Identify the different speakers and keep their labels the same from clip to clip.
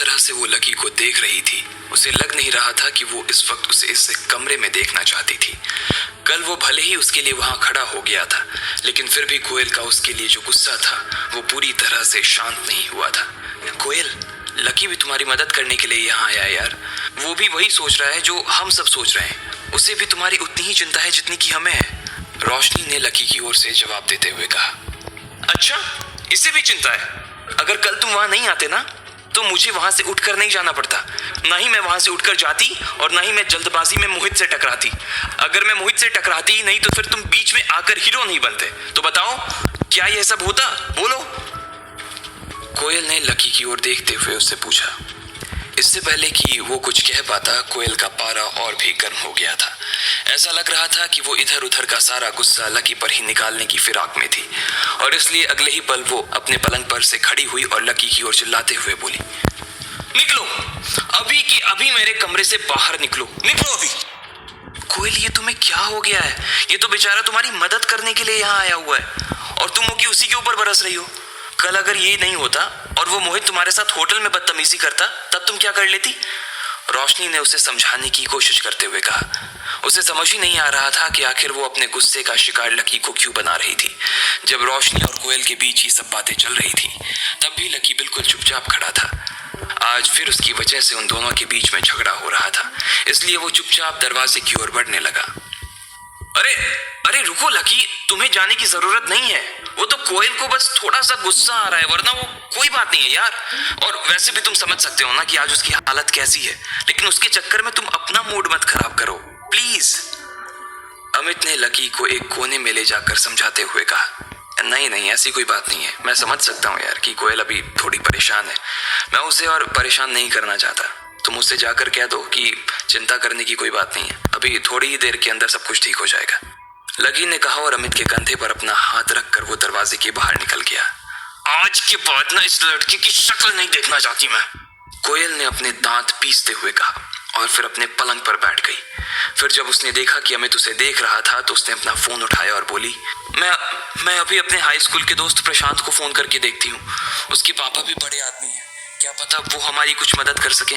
Speaker 1: तरह से वो लकी को देख रही थी, उसे लग नहीं रहा था कि वो इस वक्त उसे इस कमरे में देखना चाहती थी। कल वो भले ही उसके लिए वहां खड़ा हो गया था, लेकिन फिर भी कोयल का उसके लिए जो गुस्सा था वो पूरी तरह से शांत नहीं हुआ था। कोयल, लकी भी तुम्हारी मदद करने के लिए यहाँ आया है यार। वो भी वही सोच रहा है जो हम सब सोच रहे हैं। उसे भी तुम्हारी उतनी ही चिंता है जितनी कि हमें है। रोशनी ने लकी की ओर से जवाब देते हुए कहा। अच्छा, इसे भी चिंता है? अगर कल तुम वहां नहीं आते ना तो मुझे वहां से उठकर नहीं जाना पड़ता। ना ही मैं वहां से उठकर जाती और ना ही मैं जल्दबाजी में मोहित से टकराती। अगर मैं मोहित से टकराती ही नहीं तो फिर तुम बीच में आकर हीरो नहीं बनते। तो बताओ, क्या यह सब होता? बोलो। कोयल ने लकी की ओर देखते हुए उससे पूछा। इससे पहले कि वो कुछ कह पाता, कोयल का पारा और भी गर्म हो गया था। ऐसा लग रहा था कि वो इधर उधर का सारा गुस्सा लकी पर ही निकालने की फिराक में थी, और इसलिए अगले ही पल वो अपने पलंग पर से खड़ी हुई और लकी की ओर चिल्लाते हुए बोली, निकलो अभी की अभी, मेरे कमरे से बाहर निकलो, निकलो अभी। कोयल, ये तुम्हें क्या हो गया है? ये तो बेचारा तुम्हारी मदद करने के लिए यहाँ आया हुआ है और तुम हो कि उसी के ऊपर बरस रही हो। कल अगर ये नहीं होता और वो मोहित तुम्हारे साथ होटल में बदतमीजी करता तब तुम क्या कर लेती? रोशनी ने उसे समझाने की कोशिश करते हुए कहा। उसे समझ ही नहीं आ रहा था कि आखिर वो अपने गुस्से का शिकार लकी को क्यों बना रही थी। जब रोशनी और कोयल के बीच ये सब बातें चल रही थी तब भी लकी बिल्कुल चुपचाप खड़ा था। आज फिर उसकी वजह से उन दोनों के बीच में झगड़ा हो रहा था, इसलिए वो चुपचाप दरवाजे की ओर बढ़ने लगा। अरे अरे रुको लकी, तुम्हें जाने की जरूरत नहीं है। वो तो कोयल को बस थोड़ा सा गुस्सा आ रहा है, वरना वो कोई बात नहीं है यार। और वैसे भी तुम समझ सकते हो ना कि आज उसकी हालत कैसी है, लेकिन उसके चक्कर में तुम अपना मूड मत खराब करो प्लीज। अमित ने लकी को एक कोने में ले जाकर समझाते हुए कहा। नहीं नहीं, ऐसी कोई बात नहीं है। मैं समझ सकता हूँ यार कि कोयल अभी थोड़ी परेशान है। मैं उसे और परेशान नहीं करना चाहता। तुम उससे जाकर कह दो कि चिंता करने की कोई बात नहीं है, अभी थोड़ी ही देर के अंदर सब कुछ ठीक हो जाएगा, लकी ने कहा और अमित के कंधे पर अपना हाथ रखकर वो दरवाजे के बाहर निकल गया। आज के बाद ना इस लड़के की शक्ल नहीं देखना चाहती मैं, कोयल ने अपने दांत पीसते हुए कहा और फिर अपने पलंग पर बैठ गई। फिर जब उसने देखा कि अमित उसे देख रहा था तो उसने अपना फोन उठाया और बोली, मैं अभी अपने हाई स्कूल के दोस्त प्रशांत को फोन करके देखती हूँ। उसके पापा भी बड़े आदमी हैं, क्या पता वो हमारी कुछ मदद कर सके।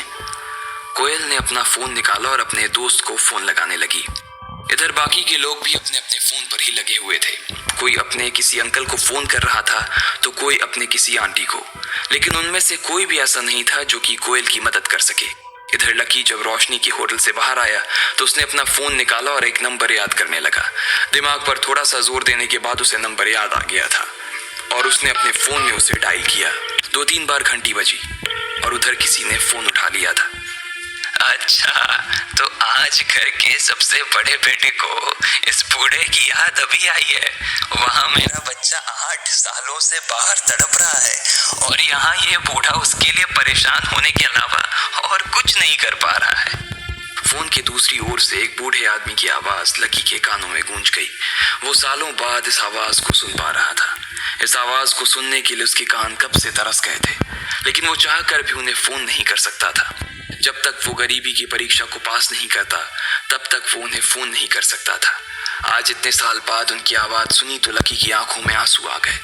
Speaker 1: कोयल ने अपना फोन निकाला और अपने दोस्त को फोन लगाने लगी। इधर बाकी के लोग भी अपने अपने फोन पर ही लगे हुए थे। कोई अपने किसी अंकल को फोन कर रहा था तो कोई अपने किसी आंटी को, लेकिन उनमें से कोई भी ऐसा नहीं था जो कि कोयल की मदद कर सके। इधर लकी जब रोशनी के होटल से बाहर आया तो उसने अपना फोन निकाला और एक नंबर याद करने लगा। दिमाग पर थोड़ा सा जोर देने के बाद उसे नंबर याद आ गया था और उसने अपने फोन में उसे डायल किया। 2-3 बार घंटी बजी और उधर किसी ने फोन उठा लिया था। अच्छा, तो आज घर के सबसे बड़े बेटे को इस बूढ़े की याद अभी आई है। वहाँ मेरा बच्चा 8 सालों से बाहर तड़प रहा है और यहाँ ये बूढ़ा उसके लिए परेशान होने के अलावा और कुछ नहीं कर पा रहा है। फोन के दूसरी ओर से एक बूढ़े आदमी की आवाज लकी के कानों में गूंज गई। वो सालों बाद इस आवाज को सुन पा रहा था। इस आवाज को सुनने के लिए उसके कान कब से तरस गए थे, लेकिन वो चाहकर भी उन्हें फोन नहीं कर सकता था। जब तक वो गरीबी की परीक्षा को पास नहीं करता तब तक वो उन्हें फोन नहीं कर सकता था। आज इतने साल बाद उनकी आवाज सुनी तो लकी की आंखों में आंसू आ गए।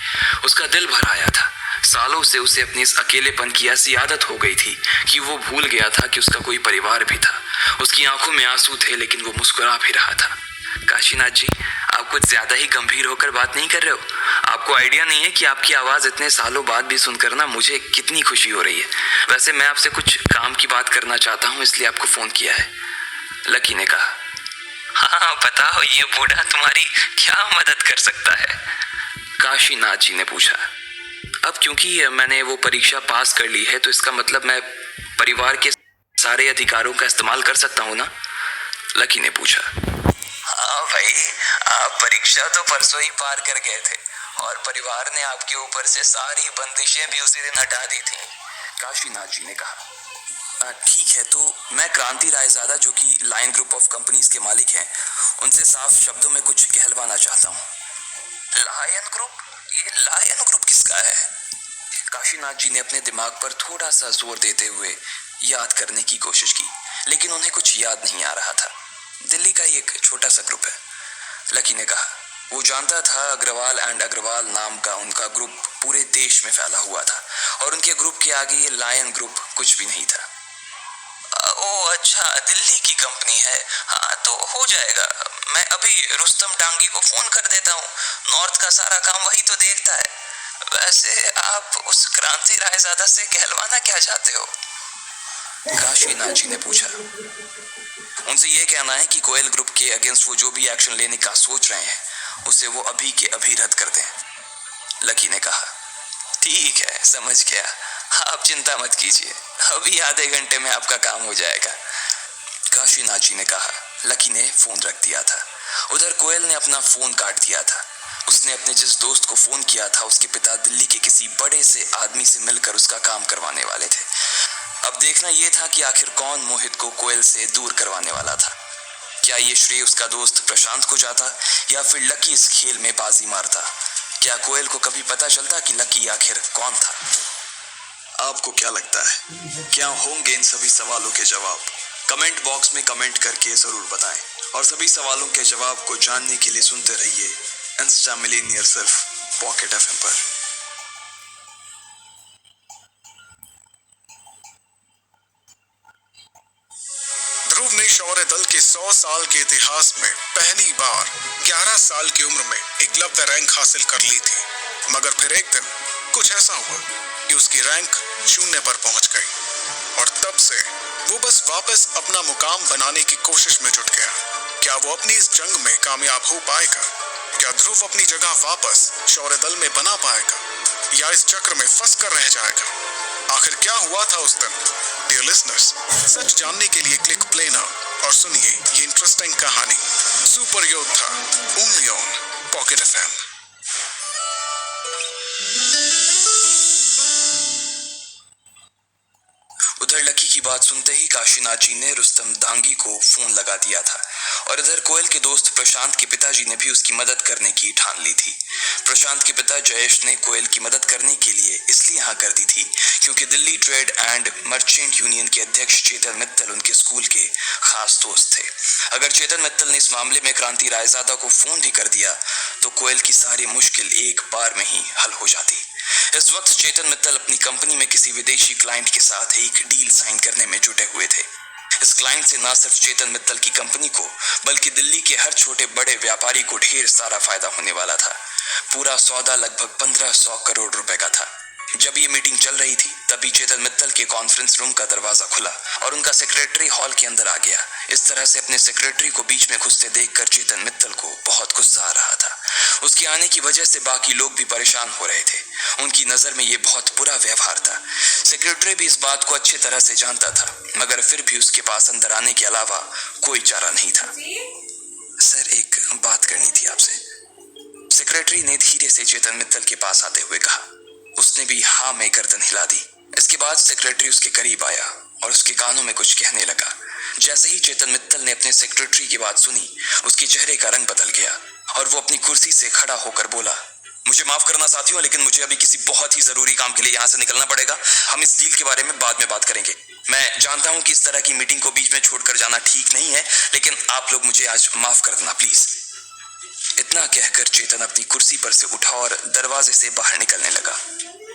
Speaker 1: उसका दिल भर आया था। सालों से उसे अपने इस अकेलेपन की ऐसी आदत हो गई थी कि वो भूल गया था कि उसका कोई परिवार भी था। उसकी आंखों में आंसू थे लेकिन वो मुस्कुरा भी रहा था। काशीनाथ जी, आप कुछ ज्यादा ही गंभीर होकर बात नहीं कर रहे हो? आपको आइडिया नहीं है कि आपकी आवाज इतने सालों बाद भी सुनकर ना मुझे कितनी खुशी हो रही है। वैसे मैं आपसे कुछ काम की बात करना चाहता हूँ, इसलिए आपको फोन किया है, लकी ने कहा। हाँ बताओ, ये बूढ़ा तुम्हारी क्या मदद कर सकता है? काशीनाथ जी ने पूछा। अब क्योंकि मैंने वो परीक्षा पास कर ली है तो इसका मतलब मैं परिवार के सारे अधिकारों का इस्तेमाल कर सकता हूँ ना? लकी ने पूछा। हाँ भाई, आप परीक्षा तो परसों ही पार कर गए थे और परिवार ने आपके ऊपर से सारी बंदिशें भी उसी दिन हटा दी थी, काशीनाथ जी ने कहा। ठीक है, तो मैं क्रांति रायजादा जो कि लायन ग्रुप ऑफ कंपनीज के मालिक हैं, उनसे साफ शब्दों में कुछ कहलवाना चाहता हूँ। Lion group? ये लायन ग्रुप किसका है? काशीनाथ जी ने अपने दिमाग पर थोड़ा सा जोर देते हुए याद करने की कोशिश की, लेकिन उन्हें कुछ याद नहीं आ रहा था। दिल्ली का ही एक छोटा सा ग्रुप है, लकी ने कहा। वो जानता था अग्रवाल एंड अग्रवाल नाम का उनका ग्रुप पूरे देश में फैला हुआ था और उनके ग्रुप के आगे ये लायन ग्रुप कुछ भी नहीं था। ओ अच्छा, दिल्ली की कंपनी है, हाँ तो हो जाएगा। मैं अभी रुस्तम डांगी को फोन कर देता हूँ, नॉर्थ का सारा काम वही तो देखता है। वैसे आप उस क्रांति रायजादा से कहलवाना क्या चाहते हो? काशीनाथ जी ने पूछा। उनसे ये कहना है कि कोयल ग्रुप के अगेंस्ट वो जो भी एक्शन लेने का सोच रहे हैं उसे वो अभी के अभी रद्द कर दें। लकी ने कहा। ठीक है, समझ गया, आप चिंता मत कीजिए, अभी आधे घंटे में आपका काम हो जाएगा, काशीनाथ जी ने कहा। लकी ने फोन रख दिया था। उधर कोयल ने अपना फोन काट दिया था। उसने अपने जिस दोस्त को फोन किया था उसके पिता दिल्ली के किसी बड़े से आदमी से मिलकर उसका काम करवाने वाले थे। अब देखना यह था कि आखिर कौन मोहित को कोयल से दूर करवाने वाला था। क्या ये श्रेय उसका दोस्त प्रशांत को जाता या फिर लकी इस खेल में बाजी मारता? क्या कोयल को कभी पता चलता कि लकी आखिर कौन था? आपको क्या लगता है, क्या होंगे इन सभी सवालों के जवाब? कमेंट बॉक्स में कमेंट करके जरूर बताएं और सभी सवालों के जवाब को जानने के लिए सुनते रहिए इंस्टा मिलेनियर सिर्फ पॉकेट एफएम पर।
Speaker 2: ध्रुव ने शौर्य दल के 100 साल के इतिहास में पहली बार 11 साल की उम्र में एकलव्य रैंक हासिल कर ली थी, मगर फिर एक दिन कुछ ऐसा हुआ कि उसकी रैंक 0 पर पहुंच गई और तब से वो बस वापस अपना मुकाम बनाने की कोशिश में जुट गया। क्या वो अपनी इस जंग में कामयाब हो पाएगा? क्या ध्रुव अपनी जगह वापस शौर्य दल में बना पाएगा या इस चक्र में फंस कर रह जाएगा? आखिर क्या हुआ था उस दिन? डियर लिसनर्स, सच जानने के लिए क्लिक प्ले नाउ और सुनिए ये इंटरेस्टिंग कहानी सुपर योद्धा ओनली ऑन पॉकेट एफएम।
Speaker 1: उधर लकी की बात सुनते ही काशीनाथ जी ने रुस्तम डांगी को फोन लगा दिया था और इधर कोयल के दोस्त प्रशांत के पिताजी ने भी उसकी मदद करने की ठान ली थी। प्रशांत के पिता जयेश ने कोयल की मदद करने के लिए इसलिए हाँ कर दी थी क्योंकि Delhi trade and merchant union के अध्यक्ष चेतन मित्तल उनके स्कूल के खास दोस्त थे। अगर चेतन मित्तल ने इस मामले में क्रांति रायजादा को फोन भी कर दिया तो कोयल की सारी मुश्किल एक बार में ही हल हो जाती। इस वक्त चेतन मित्तल अपनी कंपनी में किसी विदेशी क्लाइंट के साथ एक डील साइन करने में जुटे हुए थे। इस क्लाइंट से न सिर्फ चेतन मित्तल की कंपनी को बल्कि दिल्ली के हर छोटे बड़े व्यापारी को ढेर सारा फायदा होने वाला था। पूरा सौदा लगभग 1500 करोड़ रुपए का था। जब ये मीटिंग चल रही थी तभी चेतन मित्तल के कॉन्फ्रेंस रूम का दरवाजा खुला और उनका सेक्रेटरी हॉल के अंदर आ गया। इस तरह से अपने सेक्रेटरी को बीच में घुसते देखकर चेतन मित्तल को बहुत गुस्सा आ रहा था। उसके आने की वजह से बाकी लोग भी परेशान हो रहे थे। उनकी नजर में ये बहुत बुरा व्यवहार था। सेक्रेटरी भी इस बात को अच्छी तरह से जानता था, मगर फिर भी उसके पास अंदर आने के अलावा कोई चारा नहीं था। सर, एक बात करनी थी आपसे, सेक्रेटरी ने धीरे से चेतन मित्तल के पास आते हुए कहा। उसने भी हाँ में गर्दन हिला दी। इसके बाद सेक्रेटरी उसके करीब आया और उसके कानों में कुछ कहने लगा। जैसे ही चेतन मित्तल ने अपने सेक्रेटरी की बात सुनी, उसके चेहरे का रंग बदल गया और वो अपनी कुर्सी से खड़ा होकर बोला, मुझे माफ करना साथियों, लेकिन मुझे अभी किसी बहुत ही जरूरी काम के लिए यहाँ से निकलना पड़ेगा। हम इस डील के बारे में बाद में बात करेंगे। मैं जानता हूँ कि इस तरह की मीटिंग को बीच में छोड़कर जाना ठीक नहीं है, लेकिन आप लोग मुझे आज माफ कर देना प्लीज। इतना कहकर चेतन अपनी कुर्सी पर से उठा और दरवाजे से बाहर निकलने लगा।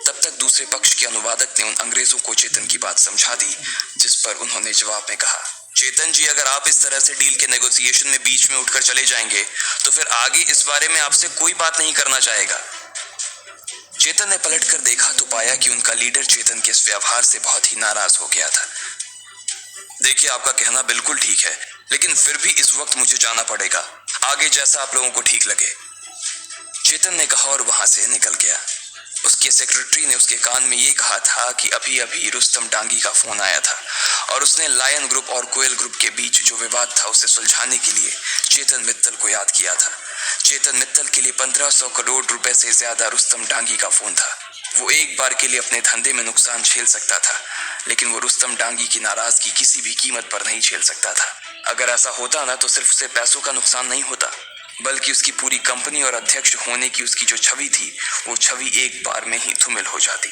Speaker 1: तब तक दूसरे पक्ष के अनुवादक ने उन अंग्रेजों को चेतन की बात समझा दी, जिस पर उन्होंने जवाब में कहा, चेतन जी, अगर आप इस तरह से डील के नेगोशिएशन में बीच में उठकर चले जाएंगे तो फिर आगे इस बारे में आपसे कोई बात नहीं करना चाहेगा। चेतन ने पलटकर देखा तो पाया कि उनका लीडर चेतन के इस व्यवहार से बहुत ही नाराज हो गया था। देखिए, आपका कहना बिल्कुल ठीक है, लेकिन फिर भी इस वक्त मुझे जाना पड़ेगा, आगे जैसा आप लोगों को ठीक लगे, चेतन ने कहा और वहां से निकल गया। उसके सेक्रेटरी ने उसके कान में ये कहा था कि अभी अभी रुस्तम डांगी का फोन आया था और उसने लायन ग्रुप और कोयल ग्रुप के बीच जो विवाद था उसे सुलझाने के लिए चेतन मित्तल को याद किया था। चेतन मित्तल के लिए 1500 करोड़ रुपए से ज्यादा रुस्तम डांगी का फोन था। वो एक बार के लिए अपने धंधे में नुकसान झेल सकता था, लेकिन वो रुस्तम डांगी की नाराजगी किसी भी कीमत पर नहीं झेल सकता था। अगर ऐसा होता ना तो सिर्फ उसे पैसों का नुकसान नहीं होता, बल्कि उसकी पूरी कंपनी और अध्यक्ष होने की उसकी जो छवि थी वो छवि एक बार में ही धूमिल हो जाती।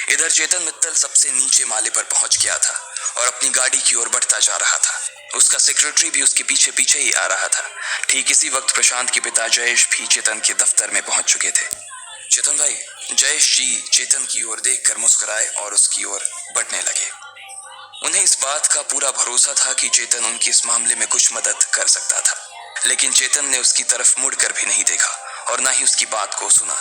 Speaker 1: इधर चेतन मित्तल सबसे नीचे माले पर पहुंच गया था और अपनी गाड़ी की ओर बढ़ता जा रहा था। उसका सेक्रेटरी भी उसके पीछे पीछे ही आ रहा था। ठीक इसी वक्त प्रशांत के पिता जयेश भी चेतन के दफ्तर में पहुंच चुके थे। चेतन भाई, जयेश जी चेतन की ओर देखकर मुस्कुराए और उसकी ओर बढ़ने लगे। उन्हें इस बात का पूरा भरोसा था कि चेतन उनकी इस मामले में कुछ मदद कर सकता था, लेकिन चेतन ने उसकी तरफ मुड़कर भी नहीं देखा और ना ही उसकी बात को सुना।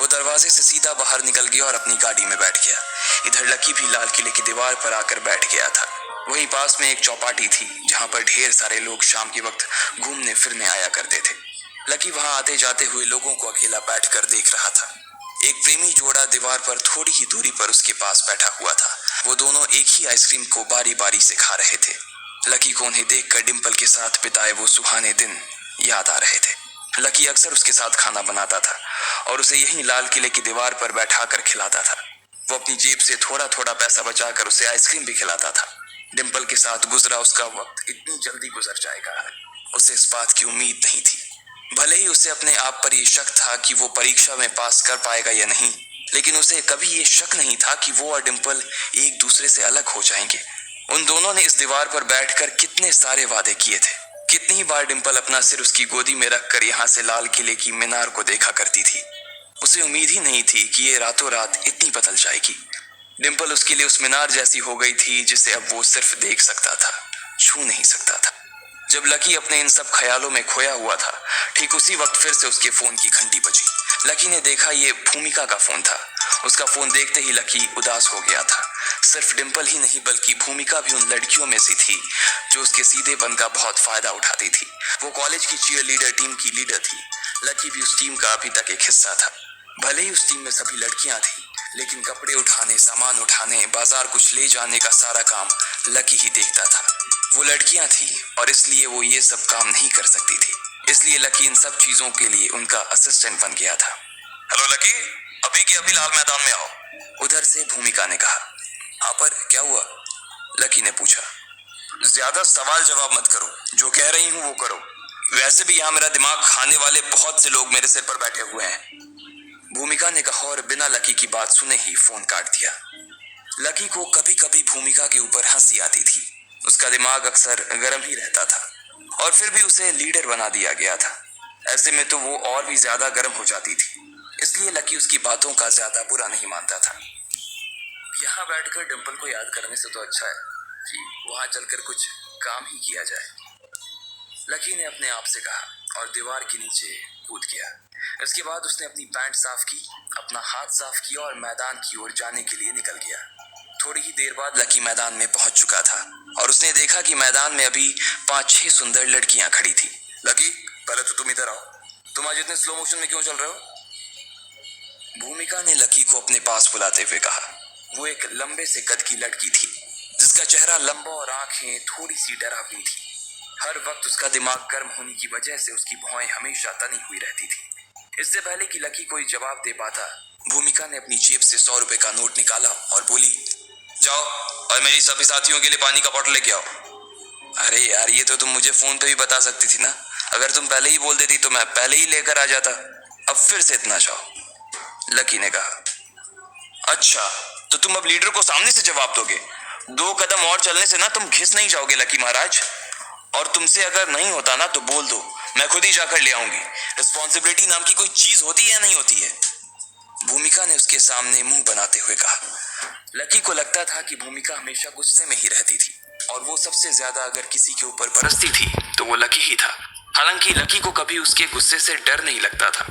Speaker 1: वो दरवाजे से सीधा बाहर निकल गया और अपनी गाड़ी में बैठ गया। इधर लकी भी लाल किले की दीवार पर आकर बैठ गया था। वहीं पास में एक चौपाटी थी जहां पर ढेर सारे लोग शाम के वक्त घूमने फिरने आया करते थे। लकी वहां आते जाते हुए लोगों को अकेला बैठकर देख रहा था। एक प्रेमी जोड़ा दीवार पर थोड़ी ही दूरी पर उसके पास बैठा हुआ था। वो दोनों एक ही आइसक्रीम को बारी बारी से खा रहे थे। लकी को उन्हें देखकर डिंपल के साथ बिताए वो सुहाने दिन याद आ रहे थे। लकी अक्सर उसके साथ खाना बनाता था और उसे यहीं लाल किले की दीवार पर बैठा कर खिलाता था। वो अपनी जेब से थोड़ा थोड़ा पैसा बचाकर उसे आइसक्रीम भी खिलाता था। डिंपल के साथ गुजरा उसका वक्त इतनी जल्दी गुजर जाएगा, उसे इस बात की उम्मीद नहीं थी। भले ही उसे अपने आप पर यह शक था कि वो परीक्षा में पास कर पाएगा या नहीं, लेकिन उसे कभी ये शक नहीं था कि वो और डिंपल एक दूसरे से अलग हो जाएंगे। उन दोनों ने इस दीवार पर बैठकर कितने सारे वादे किए थे। कितनी ही बार डिंपल अपना सिर उसकी गोदी में रखकर यहाँ से लाल किले की मीनार को देखा करती थी। उसे उम्मीद ही नहीं थी कि ये रातों रात इतनी बदल जाएगी। डिंपल उसके लिए उस मीनार जैसी हो गई थी जिसे अब वो सिर्फ देख सकता था, छू नहीं सकता था। जब लकी अपने इन सब ख्यालों में खोया हुआ था, ठीक उसी वक्त फिर से उसके फोन की घंटी बजी। लकी ने देखा ये भूमिका का फोन था। उसका फोन देखते ही लकी उदास हो गया था। सिर्फ डिंपल ही नहीं बल्कि भूमिका भी उन लड़कियों में से थी जो उसके सीधेपन का बहुत फायदा उठाती थी। वो कॉलेज की चीयर लीडर टीम की लीडर थी। लकी भी उस टीम का अभी तक एक हिस्सा था। भले ही उस टीम में सभी लड़कियां थी, लेकिन कपड़े उठाने, सामान उठाने, बाजार कुछ ले जाने का सारा काम लकी ही देखता था। वो लड़कियां थी और इसलिए वो ये सब काम नहीं कर सकती थी। इसलिए लकी इन सब चीजों के लिए उनका असिस्टेंट बन गया था। हेलो लकी, अभी के अभी लाल मैदान में आओ, उधर से भूमिका ने कहा। हाँ, पर क्या हुआ? लकी ने पूछा। ज्यादा सवाल जवाब मत करो, जो कह रही हूँ वो करो। वैसे भी यहाँ मेरा दिमाग खाने वाले बहुत से लोग मेरे सिर पर बैठे हुए हैं, भूमिका ने कहा और बिना लकी की बात सुने ही फोन काट दिया। लकी को कभी कभी भूमिका के ऊपर हंसी आती थी। उसका दिमाग अक्सर गर्म ही रहता था और फिर भी उसे लीडर बना दिया गया था। ऐसे में तो वो और भी ज्यादा गर्म हो जाती थी। इसलिए लकी उसकी बातों का ज्यादा बुरा नहीं मानता था। यहाँ बैठकर डिंपल को याद करने से तो अच्छा है कि वहां चलकर कुछ काम ही किया जाए, लकी ने अपने आप से कहा और दीवार के नीचे कूद गया। इसके बाद उसने अपनी पैंट साफ की, अपना हाथ साफ किया और मैदान की ओर जाने के लिए निकल गया। थोड़ी ही देर बाद लकी मैदान में पहुंच चुका था और उसने देखा कि मैदान में अभी 5-6 सुंदर लड़कियां खड़ी थी। लकी, पहले तो तुम इधर आओ। तुम आज इतने स्लो मोशन में क्यों चल रहे हो? भूमिका ने लकी को अपने पास बुलाते हुए कहा। वो एक लंबे से कद की लड़की थी जिसका चेहरा लंबा और आंखें थोड़ी सी डरावनी थी। हर वक्त उसका दिमाग गर्म होने की वजह से उसकी भौहें हमेशा तनी हुई रहती थी। इससे पहले कि लकी कोई जवाब दे पाता, भूमिका ने अपनी जेब से 100 रुपए का नोट निकाला और बोली, जाओ और मेरी सभी साथियों के लिए पानी का बॉटल लेके आओ। अरे यार, ये तो तुम मुझे फोन पे भी बता सकती थी ना। अगर तुम पहले ही बोल देती तो मैं पहले ही लेकर आ जाता। अब फिर से इतना चाहो, लकी ने कहा। अच्छा, तो तुम अब लीडर को सामने से जवाब दोगे? 2 कदम और चलने से ना तुम घिस नहीं जाओगे लकी महाराज। और तुमसे अगर नहीं होता ना तो बोल दो, मैं खुद ही जाकर ले आऊंगी। रिस्पॉन्सिबिलिटी नाम की कोई चीज होती है या नहीं होती है? भूमिका ने उसके सामने मुंह बनाते हुए कहा। लकी को लगता था कि भूमिका हमेशा गुस्से में ही रहती थी और वो सबसे ज्यादा अगर किसी के ऊपर बरसती थी तो वो लकी ही था। हालांकि लकी को कभी उसके गुस्से से डर नहीं लगता था।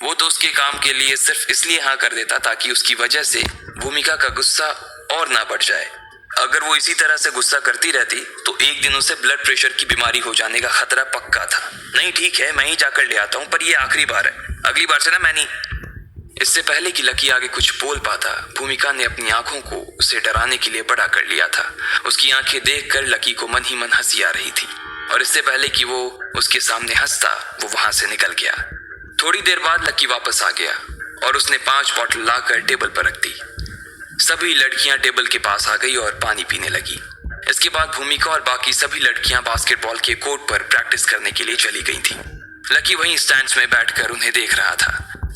Speaker 1: वो तो उसके काम के लिए सिर्फ इसलिए हाँ कर देता ताकि उसकी वजह से भूमिका का गुस्सा और ना बढ़ जाए। अगर वो इसी तरह से गुस्सा करती रहती तो एक दिन उसे ब्लड प्रेशर की बीमारी हो जाने का खतरा पक्का था। नहीं, ठीक है, मैं ही जाकर ले आता हूँ, पर ये आखिरी बार है, अगली बार से ना मैं नहीं। इससे पहले कि लकी आगे कुछ बोल पाता, भूमिका ने अपनी आंखों को उसे डराने के लिए बड़ा कर लिया था। उसकी आंखें देखकर लकी को मन ही मन हंसी आ रही थी और इससे पहले कि वो उसके सामने हंसता, वो वहां से निकल गया। थोड़ी देर बाद लकी वापस आ गया और उसने 5 बॉटल लाकर टेबल पर रख दी। सभी लड़कियां टेबल के पास आ गई और पानी पीने लगी। इसके बाद भूमिका और बाकी सभी लड़कियां बास्केटबॉल के कोर्ट पर प्रैक्टिस करने के लिए चली गई थी। लकी वहीं स्टैंड्स में बैठकर उन्हें देख रहा था।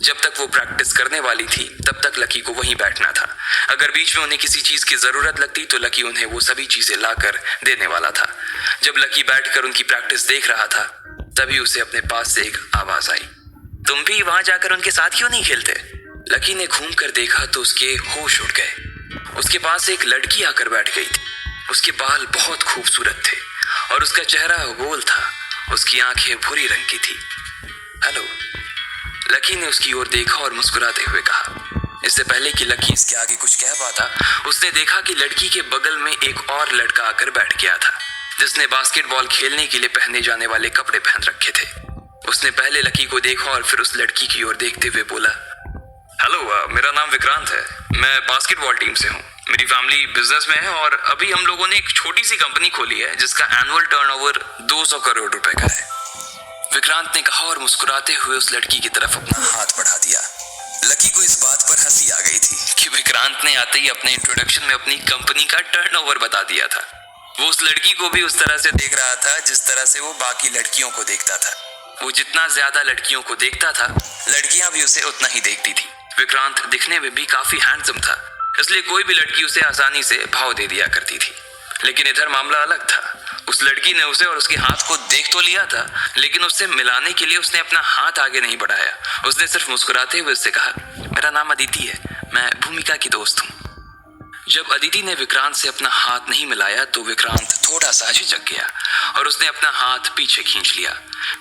Speaker 1: जब तक वो प्रैक्टिस करने वाली थी तब तक लकी को वहीं बैठना था। अगर बीच में उन्हें किसी चीज की जरूरत लगती तो लकी उन्हें वो सभी चीजें लाकर देने वाला था। जब लकी बैठकर उनकी प्रैक्टिस देख रहा था तभी उसे अपने पास से एक आवाज आई, तुम भी वहां जाकर उनके साथ क्यों नहीं खेलते? लकी ने घूम कर देखा तो उसके होश उड़ गए। उसके पास एक लड़की आकर बैठ गई थी। उसके बाल बहुत खूबसूरत थे और उसका चेहरा गोल था। उसकी आंखें भूरी रंग की थी। हेलो, लकी ने उसकी ओर देखा और मुस्कुराते हुए कहा। इससे पहले कि लकी इसके आगे कुछ कह पाता, उसने देखा कि लड़की के बगल में एक और लड़का आकर बैठ गया था जिसने बास्केटबॉल खेलने के लिए पहने जाने वाले कपड़े पहन रखे थे। उसने पहले लकी को देखा और फिर उस लड़की की ओर देखते हुए बोला, हेलो, मेरा नाम विक्रांत है। मैं बास्केटबॉल टीम से हूँ। मेरी फैमिली बिजनेस में है और अभी हम लोगों ने एक छोटी सी कंपनी खोली है जिसका एनुअल टर्नओवर 200 करोड़ रुपए का है। विक्रांत ने कहा और मुस्कुराते हुए उस लड़की की तरफ अपना हाथ बढ़ा दिया। लकी को इस बात पर हंसी आ गई थी कि विक्रांत ने आते ही अपने इंट्रोडक्शन में अपनी कंपनी का टर्नओवर बता दिया था। वो उस लड़की को भी उस तरह से देख रहा था जिस तरह से वो बाकी लड़कियों को देखता था। वो जितना ज्यादा लड़कियों को देखता था, लड़कियां भी उसे उतना ही देखती थी। विक्रांत दिखने में भी काफी हैंडसम था, इसलिए कोई भी लड़की उसे आसानी से भाव दे दिया करती थी। लेकिन इधर मामला अलग था। उस लड़की ने उसे और उसके हाथ को देख तो लिया था, लेकिन उससे मिलाने के लिए उसने अपना हाथ आगे नहीं बढ़ाया। उसने सिर्फ मुस्कुराते हुए उससे कहा, मेरा नाम अदिति है, मैं भूमिका की दोस्त हूँ। जब अदिति ने विक्रांत से अपना हाथ नहीं मिलाया तो विक्रांत थोड़ा सा झिझक गया और उसने अपना हाथ पीछे खींच लिया।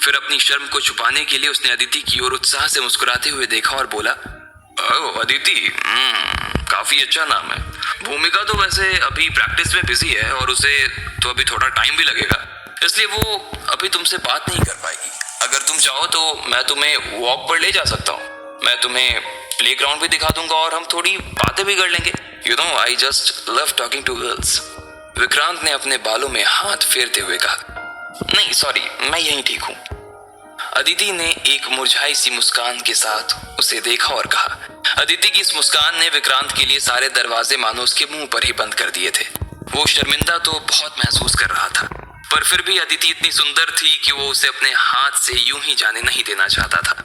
Speaker 1: फिर अपनी शर्म को छुपाने के लिए उसने अदिति की ओर उत्साह से मुस्कुराते हुए देखा और बोला, ओह अदिति, काफी अच्छा नाम है। भूमिका तो वैसे अभी प्रैक्टिस में बिजी है और उसे तो अभी थोड़ा टाइम भी लगेगा, इसलिए वो अभी तुमसे बात नहीं कर पाएगी। अगर तुम चाहो तो मैं तुम्हें वॉक पर ले जा सकता हूँ। मैं तुम्हें प्लेग्राउंड भी दिखा दूंगा और हम थोड़ी बातें भी कर लेंगे। You know, I just love talking to girls. Vikrant ने अपने बालों में हाथ फेरते हुए कहा, नहीं सॉरी, मैं यहीं ठीक हूँ। अदिति ने एक मुरझाई सी मुस्कान के साथ उसे देखा और कहा। अदिति की इस मुस्कान ने विक्रांत के लिए सारे दरवाजे मानो उसके मुंह पर ही बंद कर दिए थे। वो शर्मिंदा तो बहुत महसूस कर रहा था, पर फिर भी अदिति इतनी सुंदर थी कि वो उसे अपने हाथ से यूं ही जाने नहीं देना चाहता था।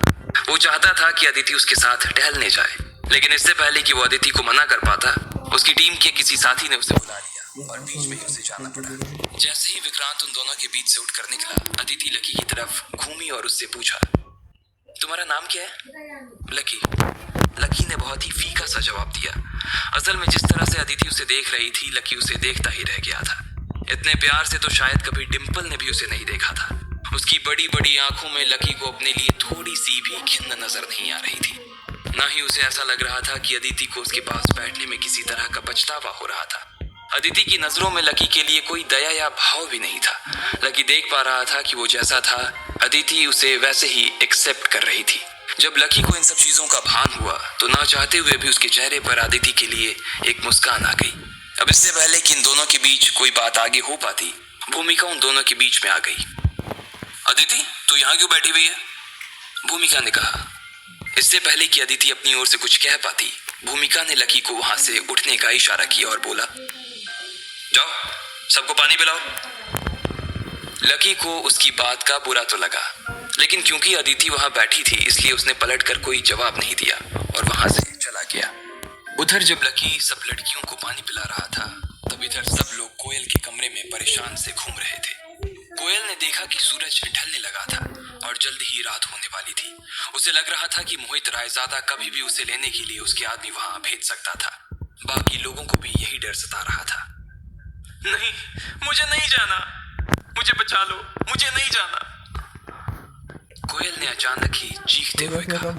Speaker 1: वो चाहता था कि अदिति उसके साथ टहलने जाए, लेकिन इससे पहले कि वो अदिति को मना कर पाता, उसकी टीम के किसी साथी ने उसे बुला लिया और बीच में ही उसे जाना पड़ा। जैसे ही विक्रांत उन दोनों के बीच से उठकर निकला, अदिति लकी की तरफ घूमी और उससे पूछा, तुम्हारा नाम क्या है? लकी। लकी ने बहुत ही फीका सा जवाब दिया। असल में जिस तरह से अदिति उसे देख रही थी, लकी उसे देखता ही रह गया था। इतने प्यार से तो शायद कभी डिम्पल ने भी उसे नहीं देखा था। उसकी बड़ी बड़ी आंखों में लकी को अपने लिए थोड़ी सी भी खिन्न नजर नहीं आ रही थी। ना ही उसे ऐसा लग रहा था कि अदिति को उसके पास बैठने में किसी तरह का पछतावा हो रहा था। अदिति की नजरों में लकी के लिए कोई दया या भाव भी नहीं था। लकी देख पा रहा था कि वो जैसा था, अदिति उसे वैसे ही एक्सेप्ट कर रही थी। जब लकी को इन सब चीजों का भान हुआ तो ना चाहते हुए भी उसके चेहरे पर अदिति के लिए एक मुस्कान आ गई। अब इससे पहले कि इन दोनों के बीच कोई बात आगे हो पाती, भूमिका उन दोनों के बीच में आ गई। अदिति, तू यहाँ क्यों बैठी हुई है? भूमिका ने कहा। इससे पहले कि अदिति अपनी ओर से कुछ कह पाती, भूमिका ने लकी को वहां से उठने का इशारा किया और बोला, जाओ सबको पानी पिलाओ। लकी को उसकी बात का बुरा तो लगा, लेकिन क्योंकि अदिति वहां बैठी थी इसलिए उसने पलटकर कोई जवाब नहीं दिया और वहां से चला गया। उधर जब लकी सब लड़कियों को पानी पिला रहा था, तब इधर सब लोग कोयल के कमरे में परेशान से घूम रहे थे। कोयल ने देखा कि सूरज ढलने लगा था और जल्द ही रात होने वाली थी। उसे लग रहा था कि मोहित रायजादा कभी भी उसे लेने के लिए उसके आदमी वहां भेज सकता था। बाकी लोगों को भी यही डर सता रहा था। नहीं, मुझे नहीं जाना, मुझे बचा लो, मुझे नहीं जाना। कोयल ने अचानक ही चीखते हुए कहा।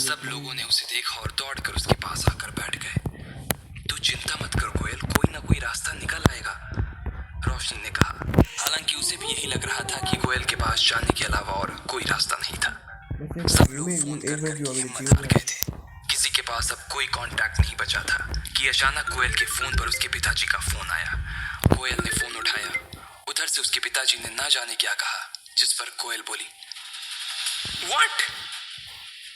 Speaker 1: सब लोगों ने उसे देखा और दौड़कर उसके पास आकर बैठ गए। तू चिंता मत कर कोयल, कोई ना कोई रास्ता निकल आएगा, रोशनी ने कहा। हालांकि उसे भी यही लग रहा था कि कोयल के पास जाने के अलावा और कोई रास्ता नहीं था। सब लोग फोन कर हिम्मत हार गए थे। किसी के पास अब कोई कांटेक्ट नहीं बचा था कि अचानक कोयल के फोन पर उसके पिताजी का फोन आया। कोयल ने फोन उठाया। उधर से उसके पिताजी ने ना जाने क्या कहा, जिस पर कोयल बोली, व्हाट?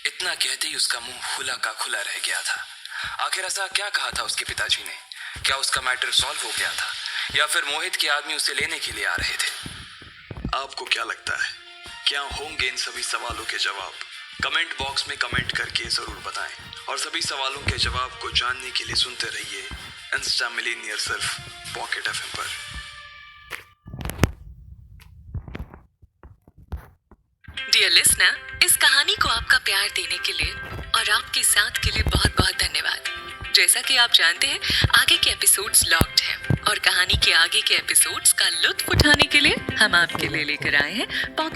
Speaker 1: इतना कहते ही उसका मुंह खुला का खुला रह गया था। आखिर ऐसा क्या कहा था उसके पिताजी ने? क्या उसका मैटर सॉल्व हो गया था या फिर मोहित के आदमी उसे लेने के लिए आ रहे थे?
Speaker 3: आपको क्या लगता है, क्या होंगे इन सभी सवालों के जवाब?
Speaker 1: कमेंट बॉक्स में कमेंट करके जरूर बताएं और सभी सवालों के जवाब को जानने के लिए सुनते रहिए इंस्टा मिलीनियर सिर्फ पॉकेट एफएम पर।
Speaker 3: डियर लिसनर, इस कहानी को आपका प्यार देने के लिए और आपके साथ के लिए बहुत बहुत धन्यवाद। जैसा कि आप जानते हैं, आगे के एपिसोड्स लॉक्ड हैं और कहानी के आगे के एपिसोड्स का लुत्फ उठाने के लिए हम आपके लिए लेकर आए हैं